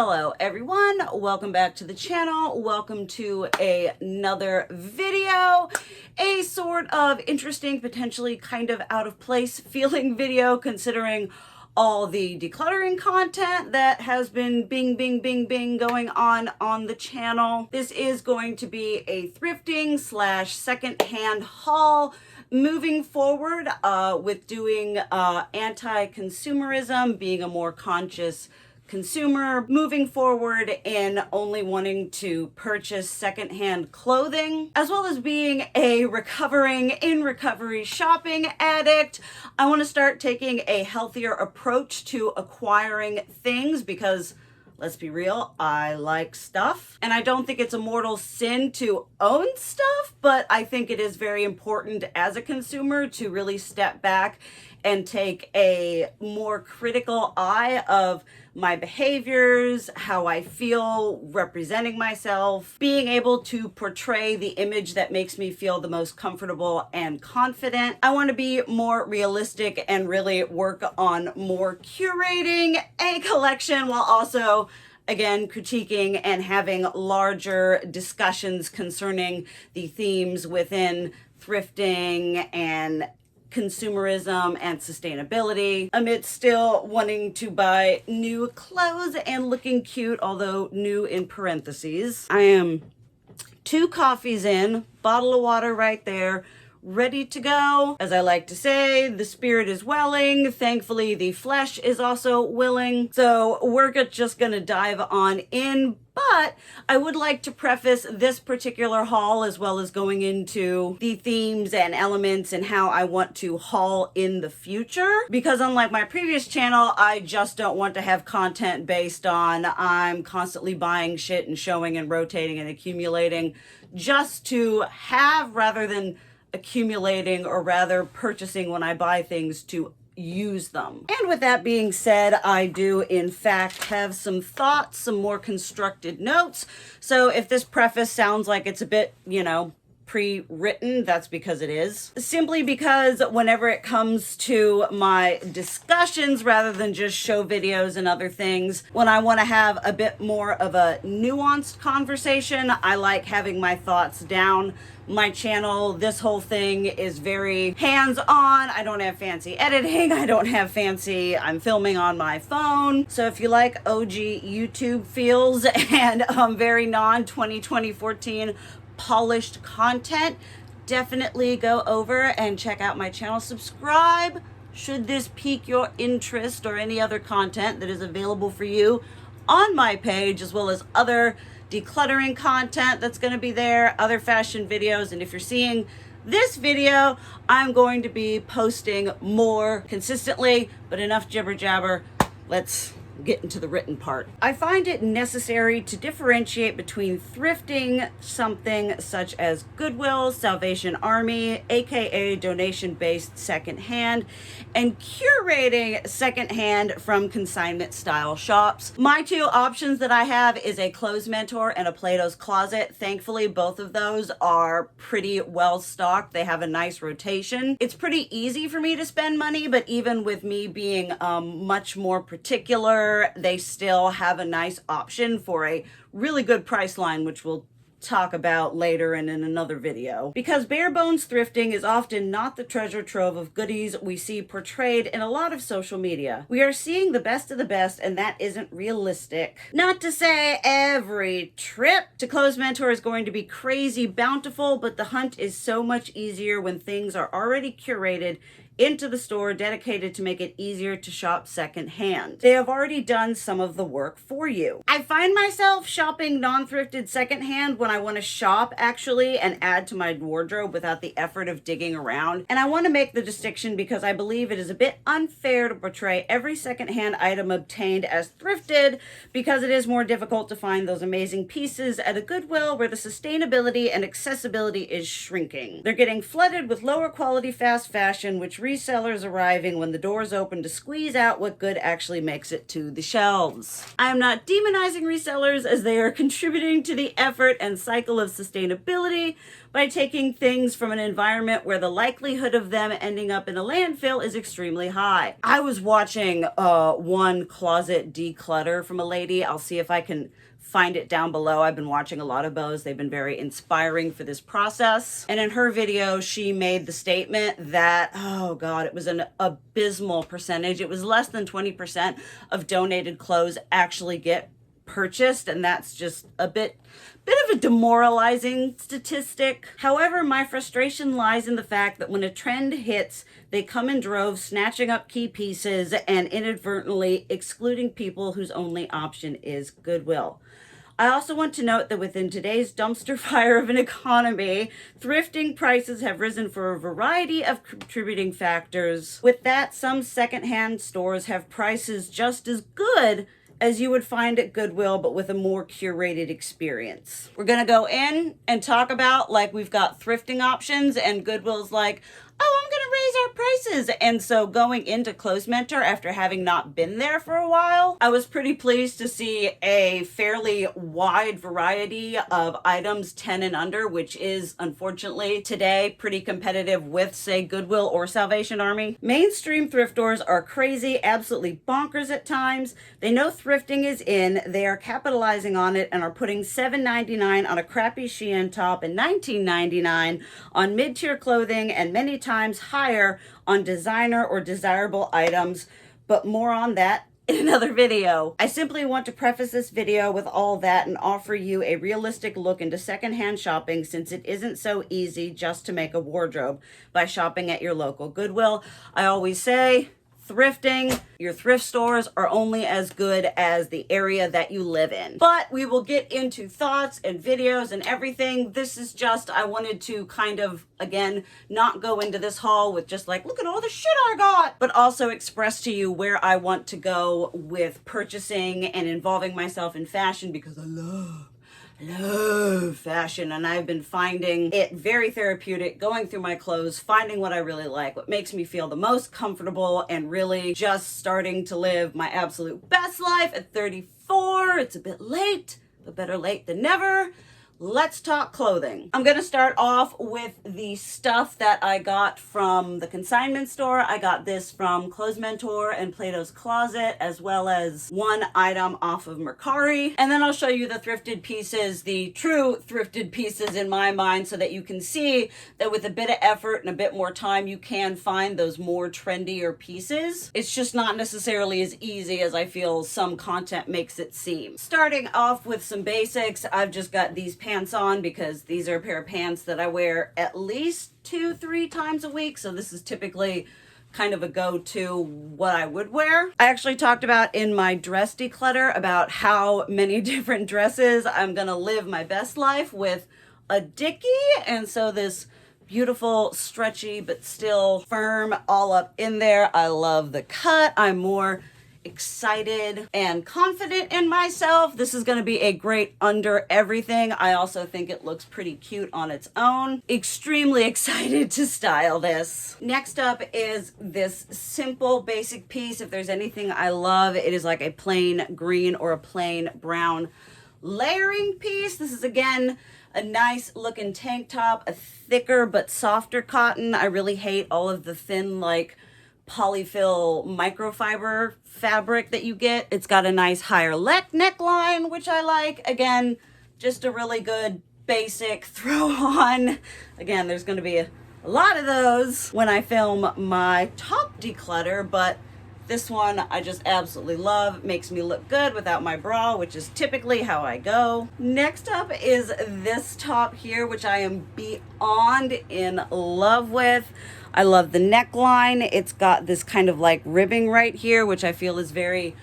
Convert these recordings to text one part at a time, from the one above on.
Hello everyone, welcome back to the channel. Welcome to another video, a sort of interesting, potentially kind of out of place feeling video considering all the decluttering content that has been bing going on the channel. This is going to be a thrifting slash secondhand haul moving forward with doing anti-consumerism, being a more conscious consumer, moving forward in only wanting to purchase secondhand clothing, as well as being a recovering in recovery shopping addict. I want to start taking a healthier approach to acquiring things because, let's be real, I like stuff. And I don't think it's a mortal sin to own stuff, but I think it is very important as a consumer to really step back and take a more critical eye of my behaviors, how I feel representing myself, being able to portray the image that makes me feel the most comfortable and confident. I want to be more realistic and really work on more curating a collection while also, again, critiquing and having larger discussions concerning the themes within thrifting and consumerism and sustainability, amidst still wanting to buy new clothes and looking cute, although new in parentheses. I am 2 coffees in, bottle of water right there, ready to go. As I like to say, the spirit is welling. Thankfully, the flesh is also willing. So we're just gonna dive on in. But I would like to preface this particular haul as well as going into the themes and elements and how I want to haul in the future. Because unlike my previous channel, I just don't want to have content based on I'm constantly buying shit and showing and rotating and accumulating just to have rather than accumulating or rather purchasing when I buy things to use them. And with that being said, I do in fact have some thoughts, some more constructed notes. So if this preface sounds like it's a bit, pre-written, that's because it is. Simply because whenever it comes to my discussions, rather than just show videos and other things, when I want to have a bit more of a nuanced conversation, I like having my thoughts down. My channel, this whole thing is very hands-on. I don't have fancy editing. I don't have fancy, I'm filming on my phone. So if you like OG YouTube feels and very non-2014 polished content, definitely go over and check out my channel. Subscribe should this pique your interest or any other content that is available for you on my page, as well as other decluttering content that's going to be there, other fashion videos. And if you're seeing this video, I'm going to be posting more consistently, but enough jibber jabber. Let's get into the written part. I find it necessary to differentiate between thrifting something such as Goodwill, Salvation Army, aka donation-based secondhand, and curating secondhand from consignment style shops. My 2 options that I have is a Clothes Mentor and a Plato's Closet. Thankfully, both of those are pretty well stocked. They have a nice rotation. It's pretty easy for me to spend money, but even with me being much more particular, they still have a nice option for a really good price line, which we'll talk about later and in another video. Because bare bones thrifting is often not the treasure trove of goodies we see portrayed in a lot of social media. We are seeing the best of the best, and that isn't realistic. Not to say every trip to Clothes Mentor is going to be crazy bountiful, but the hunt is so much easier when things are already curated into the store, dedicated to make it easier to shop secondhand. They have already done some of the work for you. I find myself shopping non-thrifted secondhand when I want to shop actually and add to my wardrobe without the effort of digging around. And I want to make the distinction because I believe it is a bit unfair to portray every secondhand item obtained as thrifted, because it is more difficult to find those amazing pieces at a Goodwill where the sustainability and accessibility is shrinking. They're getting flooded with lower quality fast fashion, which resellers arriving when the doors open to squeeze out what good actually makes it to the shelves. I am not demonizing resellers, as they are contributing to the effort and cycle of sustainability by taking things from an environment where the likelihood of them ending up in a landfill is extremely high. I was watching one closet declutter from a lady. I'll see if I can find it down below. I've been watching a lot of those. They've been very inspiring for this process. And in her video, she made the statement that, oh God, it was an abysmal percentage. It was less than 20% of donated clothes actually get purchased, and that's just a bit of a demoralizing statistic. However, my frustration lies in the fact that when a trend hits, they come in droves, snatching up key pieces and inadvertently excluding people whose only option is Goodwill. I also want to note that within today's dumpster fire of an economy, thrifting prices have risen for a variety of contributing factors. With that, some secondhand stores have prices just as good as you would find at Goodwill, but with a more curated experience. We're gonna go in and talk about, like, we've got thrifting options, and Goodwill's like, oh, I'm gonna raise our prices. And so going into Clothes Mentor, after having not been there for a while, I was pretty pleased to see a fairly wide variety of items 10 and under, which is unfortunately today pretty competitive with, say, Goodwill or Salvation Army. Mainstream thrift stores are crazy, absolutely bonkers at times. They know thrifting is in, they are capitalizing on it, and are putting $7.99 on a crappy Shein top and $19.99 on mid-tier clothing, and many times higher on designer or desirable items, but more on that in another video. I simply want to preface this video with all that and offer you a realistic look into secondhand shopping, since it isn't so easy just to make a wardrobe by shopping at your local Goodwill. I always say, thrifting, your thrift stores are only as good as the area that you live in. But we will get into thoughts and videos and everything. This is just, I wanted to kind of, again, not go into this haul with just like, look at all the shit I got, but also express to you where I want to go with purchasing and involving myself in fashion, because I love fashion, and I've been finding it very therapeutic going through my clothes, finding what I really like, what makes me feel the most comfortable, and really just starting to live my absolute best life at 34. It's a bit late, but better late than never. Let's talk clothing. I'm gonna start off with the stuff that I got from the consignment store. I got this from Clothes Mentor and Plato's Closet, as well as one item off of Mercari. And then I'll show you the thrifted pieces, the true thrifted pieces in my mind, so that you can see that with a bit of effort and a bit more time, you can find those more trendier pieces. It's just not necessarily as easy as I feel some content makes it seem. Starting off with some basics, I've just got these pants on because these are a pair of pants that I wear at least 2-3 times a week. So this is typically kind of a go-to what I would wear. I actually talked about in my dress declutter about how many different dresses I'm gonna live my best life with a dickie. And so this beautiful, stretchy, but still firm all up in there. I love the cut. I'm more excited and confident in myself. This is going to be a great under everything. I also think it looks pretty cute on its own. Extremely excited to style this. Next up is this simple basic piece. If there's anything I love, it is like a plain green or a plain brown layering piece. This is, again, a nice looking tank top, a thicker but softer cotton. I really hate all of the thin, like, polyfill microfiber fabric that you get. It's got a nice higher neckline, which I like. Again, just a really good basic throw on. Again, there's going to be a lot of those when I film my top declutter, but this one I just absolutely love. It makes me look good without my bra, which is typically how I go. Next up is this top here, which I am beyond in love with. I love the neckline. It's got this kind of like ribbing right here, which I feel is very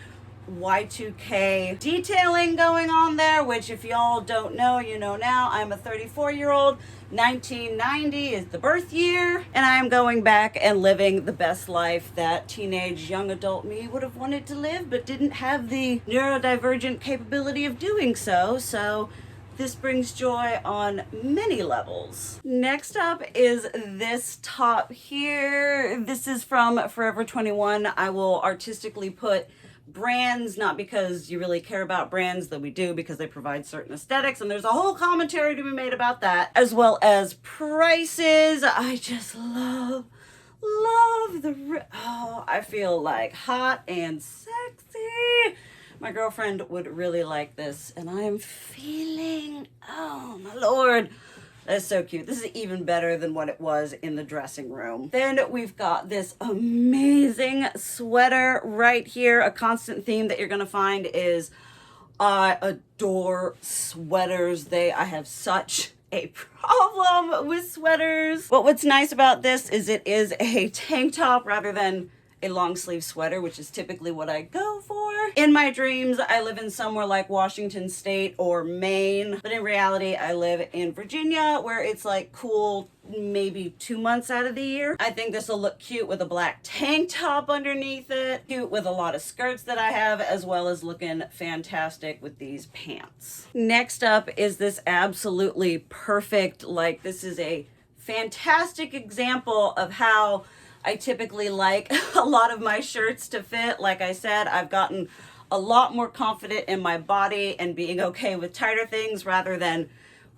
Y2K detailing going on there, which if y'all don't know, you know now. I'm a 34-year-old. 1990 is the birth year, and I am going back and living the best life that teenage young adult me would have wanted to live, but didn't have the neurodivergent capability of doing so. So This brings joy on many levels. Next up is this top here. This is from Forever 21. I will artistically put brands, not because you really care about brands, though we do, because they provide certain aesthetics, and there's a whole commentary to be made about that, as well as prices. I just love I feel like hot and sexy. My girlfriend would really like this, and I am feeling, oh my lord, that's so cute. This is even better than what it was in the dressing room. Then we've got this amazing sweater right here. A constant theme that you're gonna find is I adore sweaters. I have such a problem with sweaters. But what's nice about this is it is a tank top rather than a long sleeve sweater, which is typically what I go for. In my dreams, I live in somewhere like Washington State or Maine, but in reality, I live in Virginia, where it's like cool maybe 2 months out of the year. I think this will look cute with a black tank top underneath it, cute with a lot of skirts that I have, as well as looking fantastic with these pants. Next up is this absolutely perfect, like this is a fantastic example of how I typically like a lot of my shirts to fit. Like I said, I've gotten a lot more confident in my body and being okay with tighter things rather than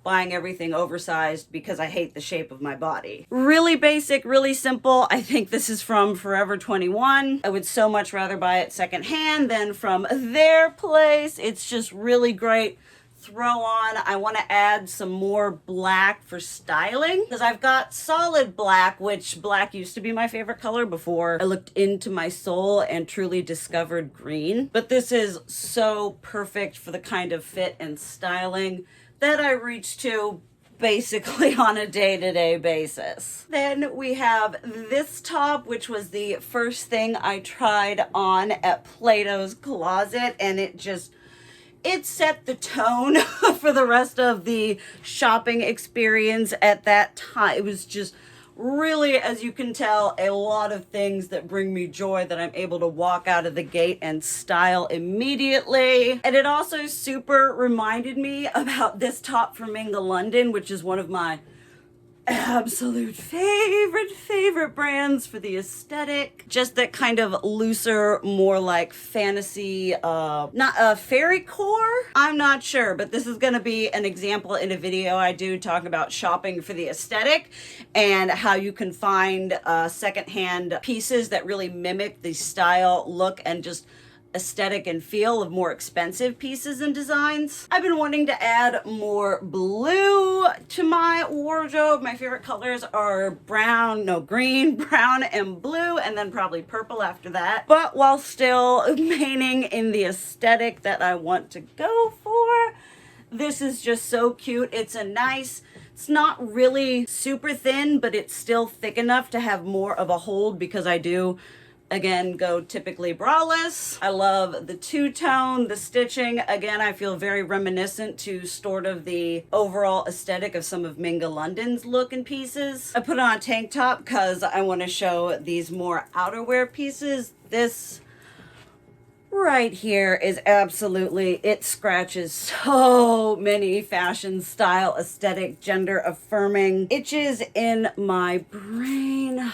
buying everything oversized because I hate the shape of my body. Really basic, really simple. I think this is from Forever 21. I would so much rather buy it secondhand than from their place. It's just really great. Throw on. I want to add some more black for styling because I've got solid black, which black used to be my favorite color before I looked into my soul and truly discovered green. But this is so perfect for the kind of fit and styling that I reach to basically on a day-to-day basis. Then we have this top, which was the first thing I tried on at Plato's Closet, and it set the tone for the rest of the shopping experience at that time. It was just really, as you can tell, a lot of things that bring me joy that I'm able to walk out of the gate and style immediately. And it also super reminded me about this top from Minga London, which is one of my absolute favorite brands for the aesthetic. Just that kind of looser, more like fantasy, not a fairy core. I'm not sure, but this is gonna be an example in a video I do talking about shopping for the aesthetic and how you can find secondhand pieces that really mimic the style, look, and just aesthetic and feel of more expensive pieces and designs. I've been wanting to add more blue to my wardrobe. My favorite colors are green, brown, and blue, and then probably purple after that. But while still remaining in the aesthetic that I want to go for, this is just so cute. It's not really super thin, but it's still thick enough to have more of a hold because I do again go typically braless. I love the two-tone, the stitching. Again, I feel very reminiscent to sort of the overall aesthetic of some of Minga London's look and pieces. I put on a tank top because I want to show these more outerwear pieces. This right here is absolutely, it scratches so many fashion, style, aesthetic, gender affirming itches in my brain.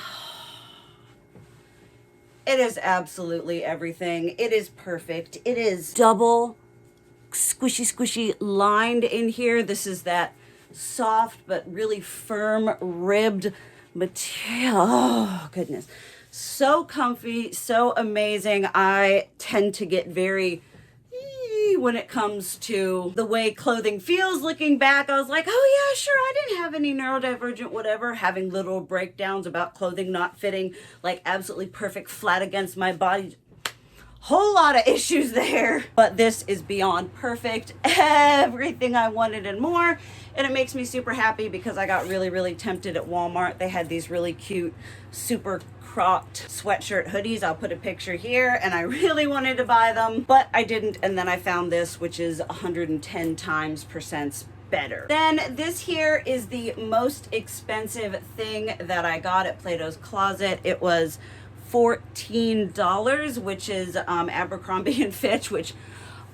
It is absolutely everything. It is perfect. It is double squishy lined in here. This is that soft but really firm ribbed material. Oh goodness. So comfy, so amazing. I tend to get very when it comes to the way clothing feels. Looking back, I was like, oh yeah, sure, I didn't have any neurodivergent whatever, having little breakdowns about clothing not fitting like absolutely perfect flat against my body. Whole lot of issues there, but this is beyond perfect. Everything I wanted and more, and it makes me super happy because I got really tempted at Walmart. They had these really cute super cropped sweatshirt hoodies. I'll put a picture here, and I really wanted to buy them, but I didn't, and then I found this, which is 110 times % better. Then this here is the most expensive thing that I got at Plato's Closet. It was $14, which is Abercrombie and Fitch, which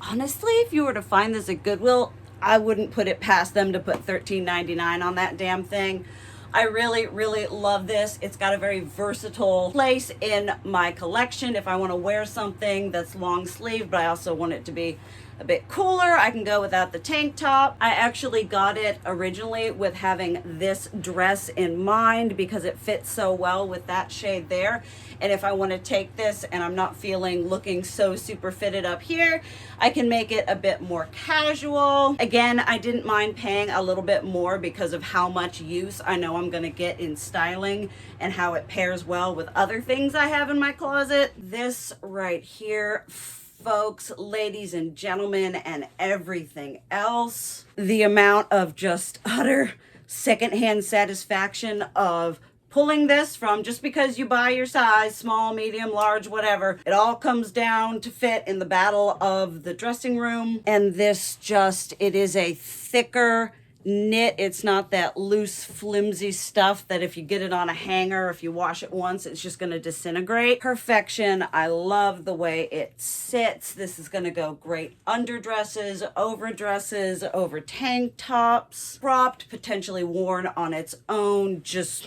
honestly, if you were to find this at Goodwill, I wouldn't put it past them to put $13.99 on that damn thing. I really, really love this. It's got a very versatile place in my collection. If I want to wear something that's long sleeve, but I also want it to be a bit cooler, I can go without the tank top. I actually got it originally with having this dress in mind because it fits so well with that shade there. And if I want to take this and I'm not feeling looking so super fitted up here, I can make it a bit more casual. Again, I didn't mind paying a little bit more because of how much use I know I'm going to get in styling and how it pairs well with other things I have in my closet. This right here, folks, ladies and gentlemen, and everything else, the amount of just utter secondhand satisfaction of pulling this from, just because you buy your size, small, medium, large, whatever, it all comes down to fit in the battle of the dressing room. And this just, it is a thicker knit. It's not that loose, flimsy stuff that if you get it on a hanger, if you wash it once, it's just going to disintegrate. Perfection. I love the way it sits. This is going to go great underdresses, overdresses, over tank tops, cropped, potentially worn on its own. Just,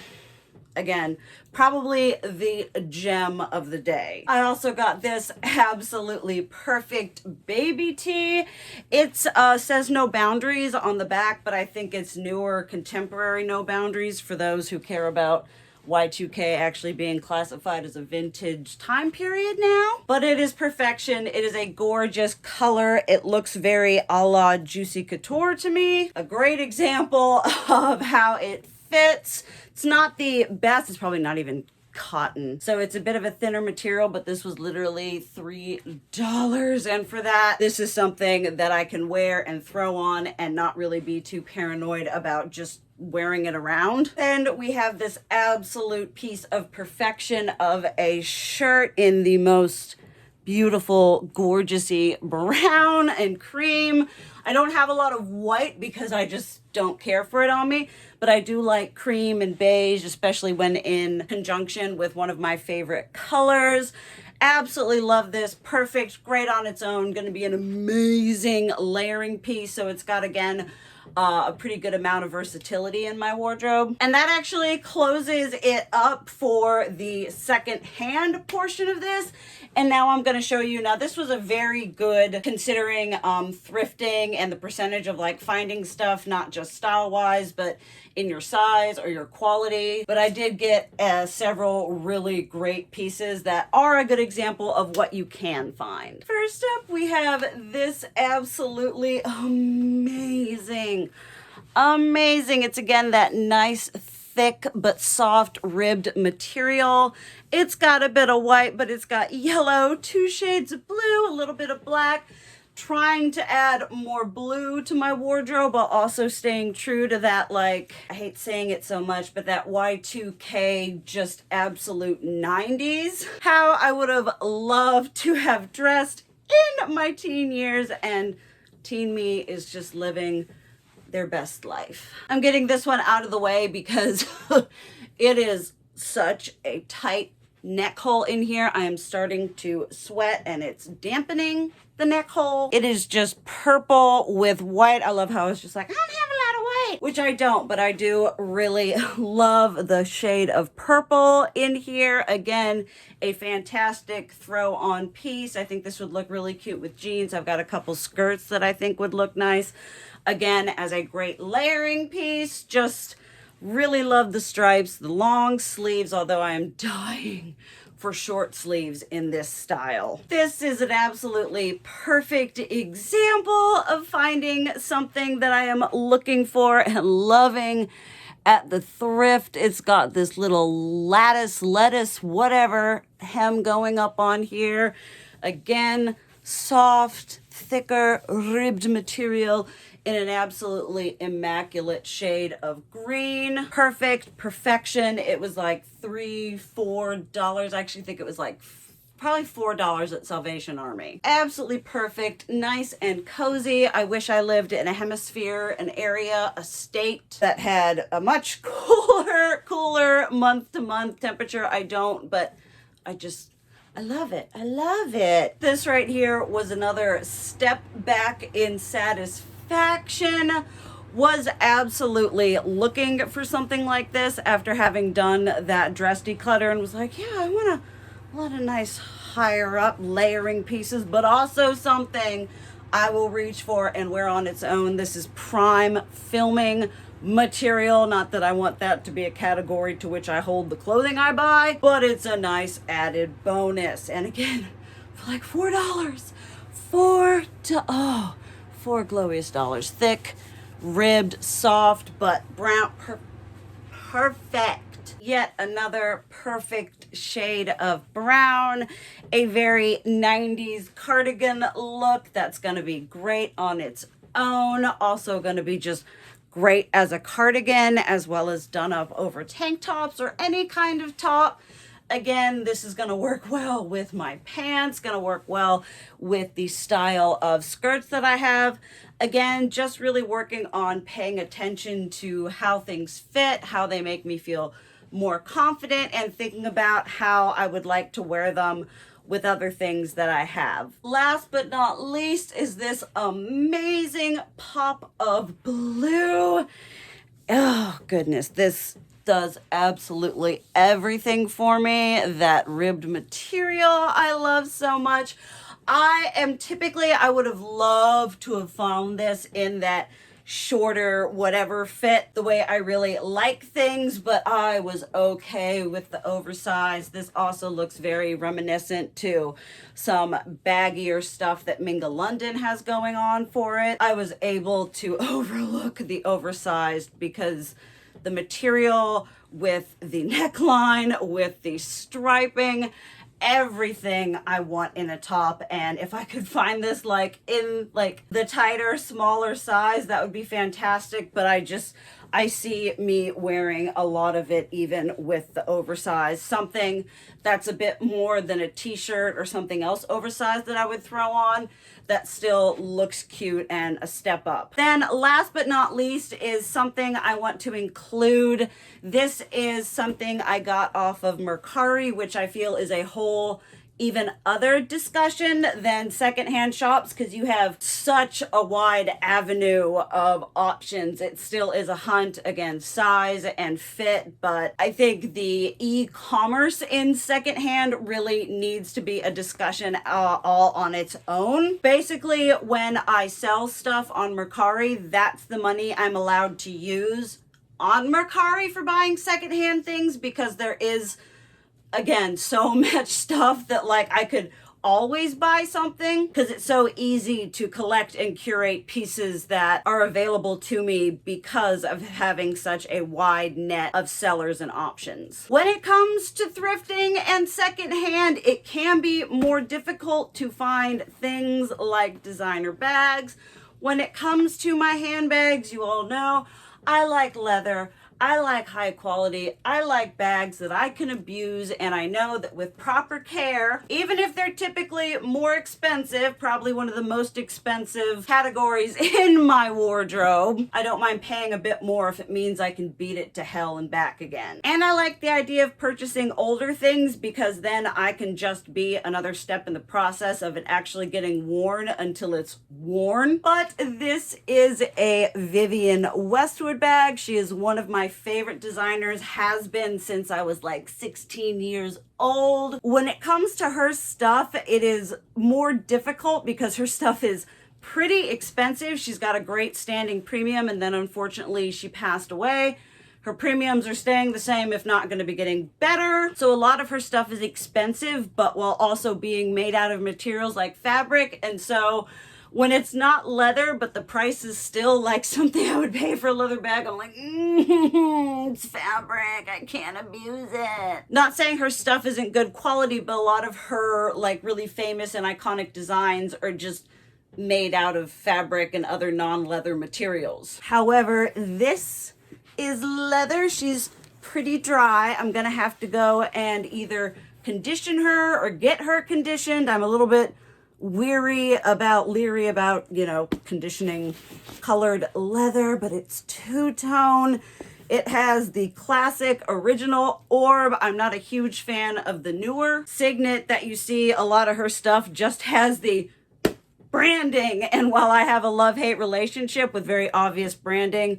again, probably the gem of the day. I also got this absolutely perfect baby tee. It says no boundaries on the back, but I think it's newer contemporary no boundaries for those who care about Y2K actually being classified as a vintage time period now. But it is perfection. It is a gorgeous color. It looks very a la Juicy Couture to me. A great example of how it fits. It's not the best. It's probably not even cotton. So it's a bit of a thinner material, but this was literally $3. And for that, this is something that I can wear and throw on and not really be too paranoid about just wearing it around. And we have this absolute piece of perfection of a shirt in the most beautiful, gorgeousy brown and cream. I don't have a lot of white because I just don't care for it on me, but I do like cream and beige, especially when in conjunction with one of my favorite colors. Absolutely love this. Perfect, great on its own. Going to be an amazing layering piece. So it's got, again, a pretty good amount of versatility in my wardrobe. And that actually closes it up for the second-hand portion of this. And now I'm going to show you, now this was a very good, considering thrifting and the percentage of like finding stuff, not just style-wise, but in your size or your quality. But I did get several really great pieces that are a good example of what you can find. First up, we have this absolutely amazing. It's again that nice, thick but soft ribbed material. It's got a bit of white, but it's got yellow, 2 shades of blue, a little bit of black. Trying to add more blue to my wardrobe while also staying true to that, like, I hate saying it so much, but that Y2K just absolute 90s. How I would have loved to have dressed in my teen years, and teen me is just living their best life. I'm getting this one out of the way because it is such a tight neck hole in here. I am starting to sweat and it's dampening the neck hole. It is just purple with white. I love how it's just like, I don't have a lot of white, which I don't, but I do really love the shade of purple in here. Again, a fantastic throw on piece. I think this would look really cute with jeans. I've got a couple skirts that I think would look nice. Again, as a great layering piece. Just really love the stripes, the long sleeves, although I am dying for short sleeves in this style. This is an absolutely perfect example of finding something that I am looking for and loving at the thrift. It's got this little lattice, lettuce, whatever hem going up on here. Again, soft, thicker, ribbed material in an absolutely immaculate shade of green. Perfect, perfection. It was like $3-4. I actually think it was like probably $4 at Salvation Army. Absolutely perfect, nice and cozy. I wish I lived in a hemisphere, an area, a state that had a much cooler month-to-month temperature. I don't, but I love it. I love it. This right here was another step back in satisfaction. satisfaction. Was absolutely looking for something like this after having done that dress declutter, and was like, yeah, I want a lot of nice higher up layering pieces, but also something I will reach for and wear on its own. This is prime filming material. Not that I want that to be a category to which I hold the clothing I buy, but it's a nice added bonus. And again, for like $4, four glorious dollars. Thick, ribbed, soft, but brown, perfect. Yet another perfect shade of brown, a very 90s cardigan look that's going to be great on its own. Also going to be just great as a cardigan, as well as done up over tank tops or any kind of top. Again, this is going to work well with my pants, going to work well with the style of skirts that I have. Again, just really working on paying attention to how things fit, how they make me feel more confident, and thinking about how I would like to wear them with other things that I have. Last but not least is this amazing pop of blue. Oh goodness, this does absolutely everything for me. That ribbed material I love so much. I would have loved to have found this in that shorter whatever fit, the way I really like things, but I was okay with the oversized. This also looks very reminiscent to some baggier stuff that Minga London has going on for it. I was able to overlook the oversized because the material with the neckline, with the striping, everything I want in a top. And if I could find this like in like the tighter, smaller size, that would be fantastic. But I see me wearing a lot of it even with the oversized. Something that's a bit more than a t-shirt or something else oversized that I would throw on that still looks cute and a step up. Then last but not least is something I want to include. This is something I got off of Mercari, which I feel is a whole even other discussion than secondhand shops, because you have such a wide avenue of options. It still is a hunt against size and fit, but I think the e-commerce in secondhand really needs to be a discussion all on its own. Basically, when I sell stuff on Mercari, that's the money I'm allowed to use on Mercari for buying secondhand things, because there is, again, so much stuff that like I could always buy something, because it's so easy to collect and curate pieces that are available to me because of having such a wide net of sellers and options. When it comes to thrifting and secondhand, it can be more difficult to find things like designer bags. When it comes to my handbags, you all know I like leather. I like high quality. I like bags that I can abuse, and I know that with proper care, even if they're typically more expensive, probably one of the most expensive categories in my wardrobe, I don't mind paying a bit more if it means I can beat it to hell and back again. And I like the idea of purchasing older things, because then I can just be another step in the process of it actually getting worn until it's worn. But this is a Vivienne Westwood bag. She is one of my favorite designers, has been since I was like 16 years old. When it comes to her stuff, it is more difficult because her stuff is pretty expensive. She's got a great standing premium, and then unfortunately she passed away. Her premiums are staying the same, if not going to be getting better. So a lot of her stuff is expensive, but while also being made out of materials like fabric. And so when it's not leather, but the price is still like something I would pay for a leather bag, I'm like, it's fabric, I can't abuse it. Not saying her stuff isn't good quality, but a lot of her like really famous and iconic designs are just made out of fabric and other non-leather materials. However, this is leather. She's pretty dry. I'm gonna have to go and either condition her or get her conditioned. I'm a little bit leery about, you know, conditioning colored leather, but it's two-tone. It has the classic original orb. I'm not a huge fan of the newer signet that you see. A lot of her stuff just has the branding. And while I have a love-hate relationship with very obvious branding,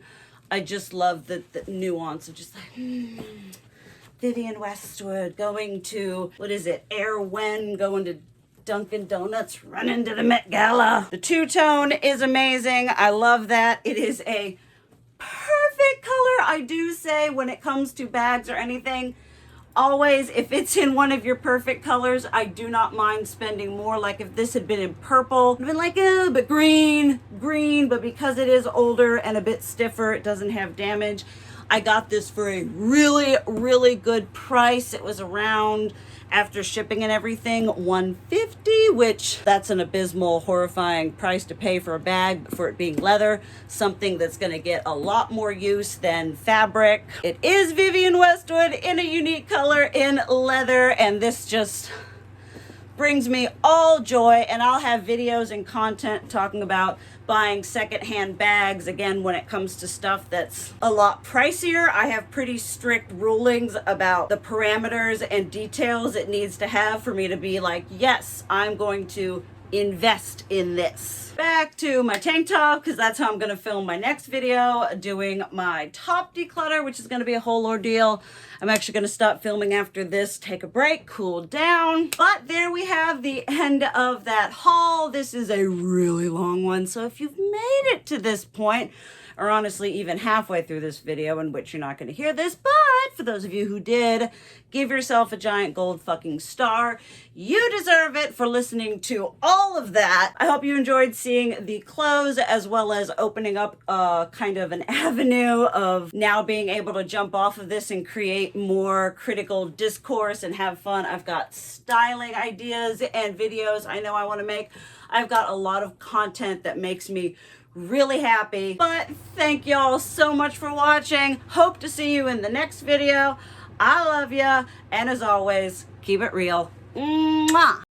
I just love the nuance of just like, Vivienne Westwood going to, what is it, Airwen, going to Dunkin' Donuts, running to the Met Gala. The two-tone is amazing. I love that. It is a perfect color. I do say when it comes to bags or anything, always, if it's in one of your perfect colors, I do not mind spending more. Like if this had been in purple, I'd been like, oh, but green, but because it is older and a bit stiffer, it doesn't have damage. I got this for a really, really good price. It was around, after shipping and everything, $150, which that's an abysmal, horrifying price to pay for a bag for it being leather, something that's going to get a lot more use than fabric. It is Vivienne Westwood in a unique color in leather, and this just brings me all joy. And I'll have videos and content talking about buying secondhand bags. Again, when it comes to stuff that's a lot pricier, I have pretty strict rulings about the parameters and details it needs to have for me to be like, yes, I'm going to invest in this. Back to my tank top, because that's how I'm going to film my next video, doing my top declutter, which is going to be a whole ordeal. I'm actually going to stop filming after this, take a break, cool down. But there we have the end of that haul. This is a really long one, so if you've made it to this point, or honestly even halfway through this video, in which you're not going to hear this, but for those of you who did, give yourself a giant gold fucking star. You deserve it for listening to all of that. I hope you enjoyed seeing the clothes, as well as opening up kind of an avenue of now being able to jump off of this and create more critical discourse and have fun. I've got styling ideas and videos I know I want to make. I've got a lot of content that makes me really happy. But thank y'all so much for watching. Hope to see you in the next video. I love ya, and as always, keep it real. Mwah!